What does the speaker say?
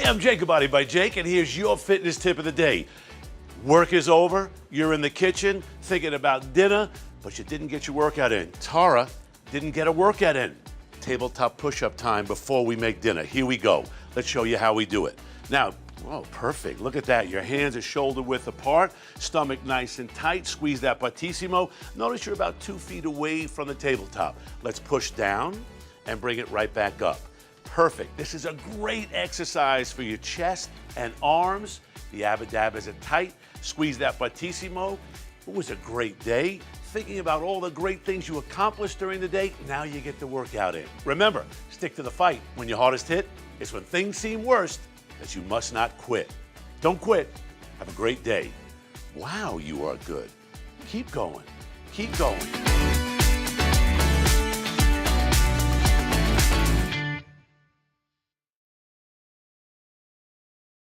I'm Jacobody by Jake, and here's your fitness tip of the day. Work is over, you're in the kitchen thinking about dinner, but you didn't get your workout in. Tara didn't get a workout in. Tabletop push-up time before we make dinner. Here we go. Let's show you how we do it. Now, oh, perfect. Look at that. Your hands are shoulder width apart, stomach nice and tight. Squeeze that partissimo. Notice you're about 2 feet away from the tabletop. Let's push down and bring it right back up. Perfect. This is a great exercise for your chest and arms. The abdomen are tight. Squeeze that partissimo. It was a great day. Thinking about all the great things you accomplished during the day, now you get the workout in. Remember, stick to the fight. When your hardest hit, it's when things seem worst that you must not quit. Don't quit. Have a great day. Wow, you are good. Keep going. Keep going.